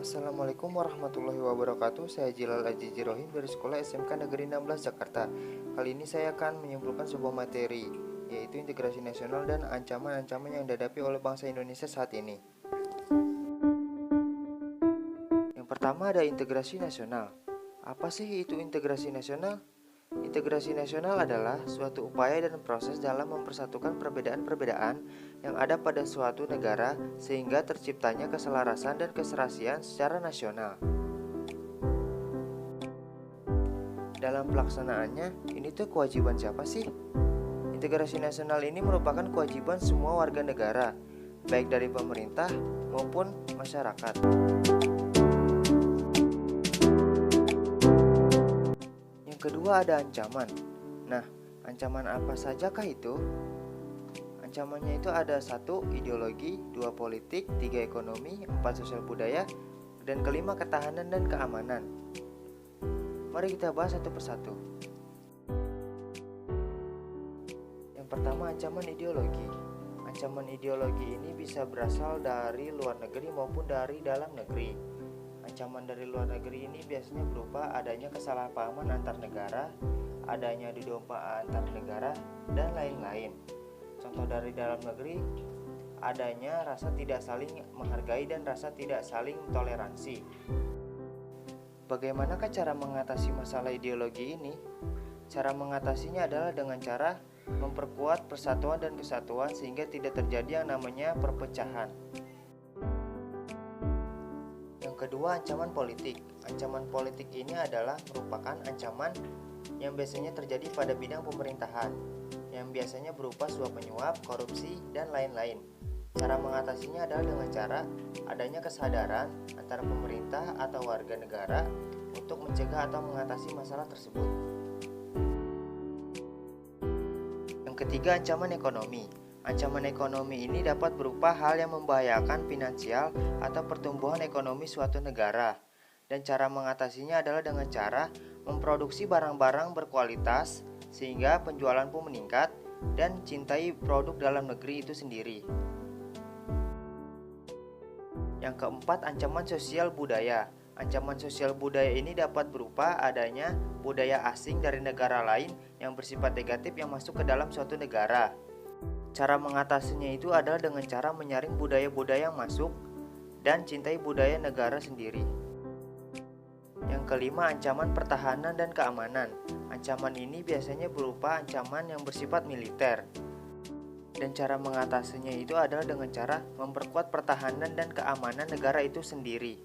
Assalamualaikum warahmatullahi wabarakatuh. Saya Jilal Azizi Rohim dari Sekolah SMK Negeri 16 Jakarta. Kali ini saya akan menyimpulkan sebuah materi, yaitu integrasi nasional dan ancaman-ancaman yang dihadapi oleh bangsa Indonesia saat ini. Yang pertama ada integrasi nasional. Apa sih itu integrasi nasional? Integrasi nasional adalah suatu upaya dan proses dalam mempersatukan perbedaan-perbedaan yang ada pada suatu negara sehingga terciptanya keselarasan dan keserasian secara nasional. Dalam pelaksanaannya, ini tuh kewajiban siapa sih? Integrasi nasional ini merupakan kewajiban semua warga negara, baik dari pemerintah maupun masyarakat. Yang kedua ada ancaman. Nah, ancaman apa sajakah itu? Ancamannya itu ada 1. Ideologi, 2. Politik, 3. Ekonomi, 4. Sosial budaya, dan kelima ketahanan dan keamanan. Mari kita bahas satu persatu. Yang pertama ancaman ideologi. Ancaman ideologi ini bisa berasal dari luar negeri maupun dari dalam negeri. Ancaman dari luar negeri ini biasanya berupa adanya kesalahpahaman antar negara, adanya adu domba antar negara, dan lain-lain. Contoh dari dalam negeri, adanya rasa tidak saling menghargai dan rasa tidak saling toleransi. Bagaimanakah cara mengatasi masalah ideologi ini? Cara mengatasinya adalah dengan cara memperkuat persatuan dan kesatuan sehingga tidak terjadi yang namanya perpecahan. Yang kedua, ancaman politik. Ancaman politik ini adalah merupakan ancaman yang biasanya terjadi pada bidang pemerintahan, yang biasanya berupa suap menyuap, korupsi, dan lain-lain. Cara mengatasinya adalah dengan cara adanya kesadaran antara pemerintah atau warga negara untuk mencegah atau mengatasi masalah tersebut. Yang ketiga, ancaman ekonomi. Ancaman ekonomi ini dapat berupa hal yang membahayakan finansial atau pertumbuhan ekonomi suatu negara. Dan cara mengatasinya adalah dengan cara memproduksi barang-barang berkualitas sehingga penjualan pun meningkat dan cintai produk dalam negeri itu sendiri. Yang keempat, ancaman sosial budaya. Ancaman sosial budaya ini dapat berupa adanya budaya asing dari negara lain yang bersifat negatif yang masuk ke dalam suatu negara. Cara mengatasinya itu adalah dengan cara menyaring budaya-budaya yang masuk dan cintai budaya negara sendiri. Yang kelima, ancaman pertahanan dan keamanan. Ancaman ini biasanya berupa ancaman yang bersifat militer. Dan cara mengatasinya itu adalah dengan cara memperkuat pertahanan dan keamanan negara itu sendiri.